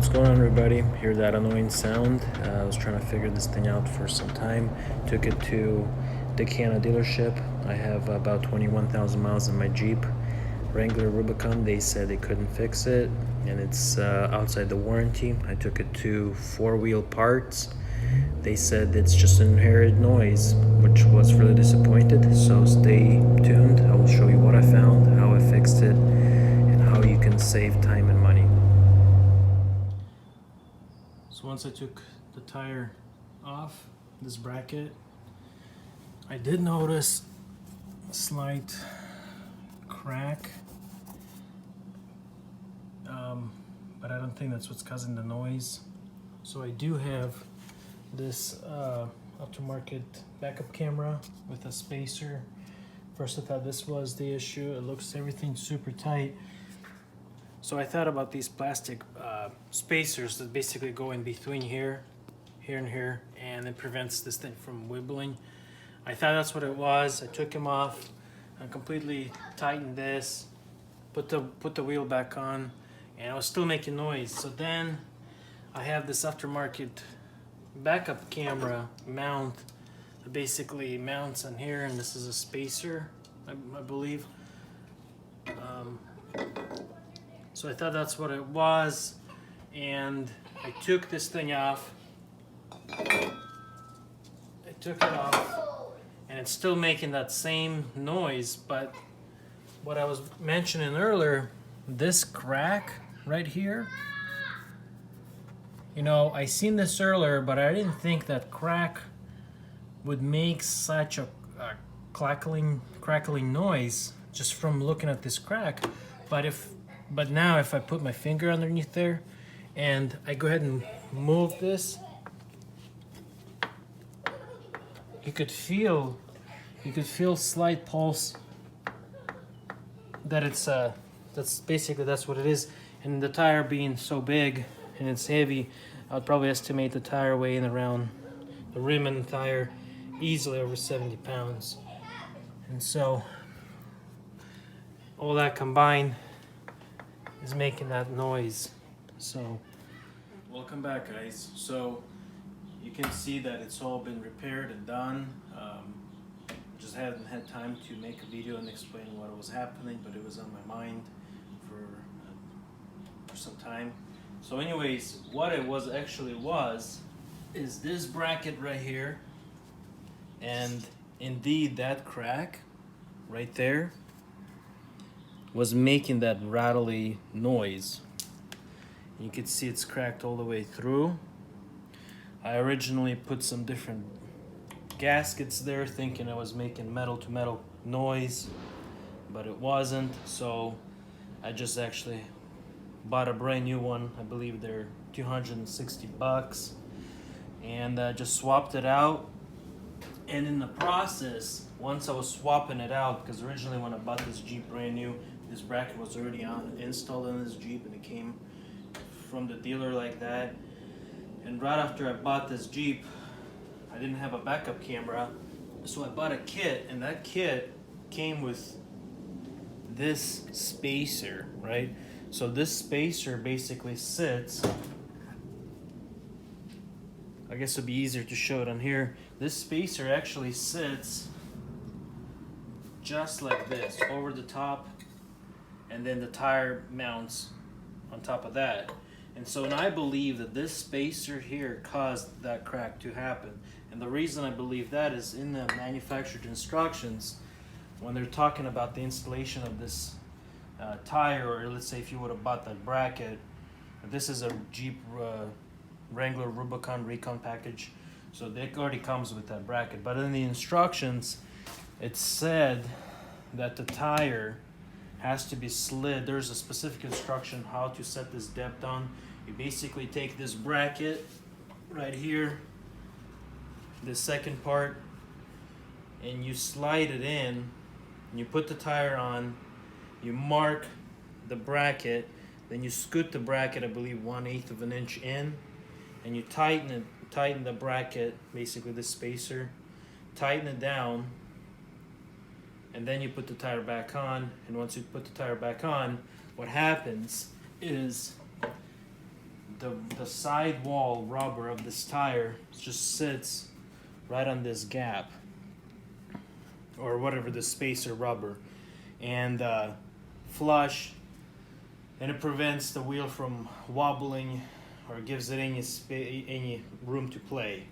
What's going on, everybody? Hear that annoying sound? I was trying to figure this thing out for some time. Took it to the Canna dealership. I have about 21,000 miles in my Jeep Wrangler Rubicon. They said they couldn't fix it and it's outside the warranty. I took it to Four Wheel Parts. They said it's just an inherent noise, which was really disappointed. So stay tuned. I will show you what I found, how I fixed it, and how you can save time and money. So once I took the tire off this bracket, I did notice a slight crack, but I don't think that's what's causing the noise. So I do have this aftermarket backup camera with a spacer. First I thought this was the issue. It looks everything's super tight. So I thought about these plastic spacers that basically go in between here, and here, and it prevents this thing from wibbling. I thought that's what it was. I took them off. I completely tightened this, put the wheel back on, and I was still making noise. So then I have this aftermarket backup camera mount that basically mounts on here, and this is a spacer, I believe. So I thought that's what it was, and I took this thing off. I took it off, and it's still making that same noise, but what I was mentioning earlier, this crack right here, you know, I seen this earlier, but I didn't think that crack would make such a crackling noise just from looking at this crack. But now if I put my finger underneath there and I go ahead and move this, you could feel slight pulse that it's that's what it is. And the tire being so big and it's heavy, I'd probably estimate the tire weighing around, the rim and the tire, easily over 70 pounds. And so all that combined is making that noise. So welcome back, guys. So you can see that it's all been repaired and done. Just hadn't had time to make a video and explain what was happening, but it was on my mind for some time. So anyways, what it was is this bracket right here, and indeed that crack right there was making that rattly noise. You can see it's cracked all the way through. I originally put some different gaskets there thinking I was making metal to metal noise, but it wasn't. So I just actually bought a brand new one. I believe they're 260 bucks, and just swapped it out. And in the process, once I was swapping it out, because originally when I bought this Jeep brand new, this bracket was already installed in this Jeep, and it came from the dealer like that. And right after I bought this Jeep, I didn't have a backup camera, so I bought a kit, and that kit came with this spacer, right? So this spacer basically sits, I guess it'd be easier to show it on here. This spacer actually sits just like this, over the top, and then the tire mounts on top of that. And so, and I believe that this spacer here caused that crack to happen. And the reason I believe that is in the manufactured instructions, when they're talking about the installation of this tire, or let's say if you would have bought that bracket, this is a Jeep Wrangler Rubicon Recon package, so it already comes with that bracket. But in the instructions, it said that the tire has to be slid. There's a specific instruction how to set this depth on. You basically take this bracket right here, this second part, and you slide it in, and you put the tire on, you mark the bracket, then you scoot the bracket, I believe 1/8 of an inch in, and you tighten the bracket, basically the spacer, tighten it down, and then you put the tire back on. And once you put the tire back on, what happens is the side wall rubber of this tire just sits right on this gap, or whatever, the spacer rubber, and flush, and it prevents the wheel from wobbling or gives it any room to play.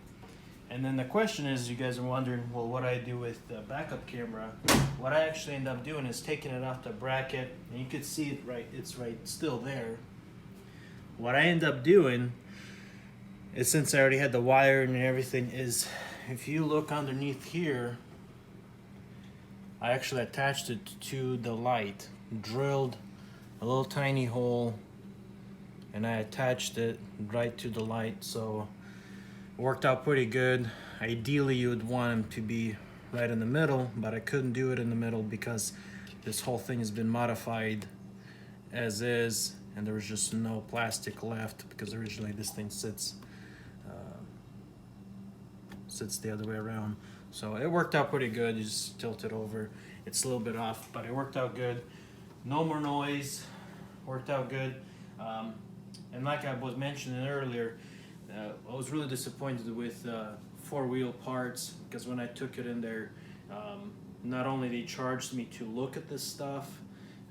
And then the question is, you guys are wondering, well, what I do with the backup camera. What I actually end up doing is taking it off the bracket, and you can see it it's right still there. What I end up doing is, since I already had the wire and everything, is if you look underneath here, I actually attached it to the light, drilled a little tiny hole, and I attached it right to the light, so it worked out pretty good. Ideally you would want them to be right in the middle, but I couldn't do it in the middle because this whole thing has been modified as is, and there was just no plastic left, because originally this thing sits the other way around. So it worked out pretty good. You just tilt it over. It's a little bit off, but it worked out good. No more noise. Worked out good. And like I was mentioning earlier, I was really disappointed with four-wheel parts, because when I took it in there, not only they charged me to look at this stuff,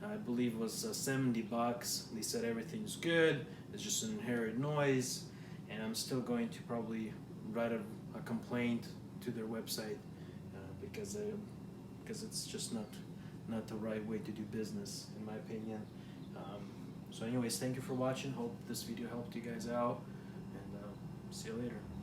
I believe it was $70. They said everything's good, it's just an inherent noise, and I'm still going to probably write a complaint to their website, because it's just not the right way to do business, in my opinion. So anyways, thank you for watching. Hope this video helped you guys out, and see you later.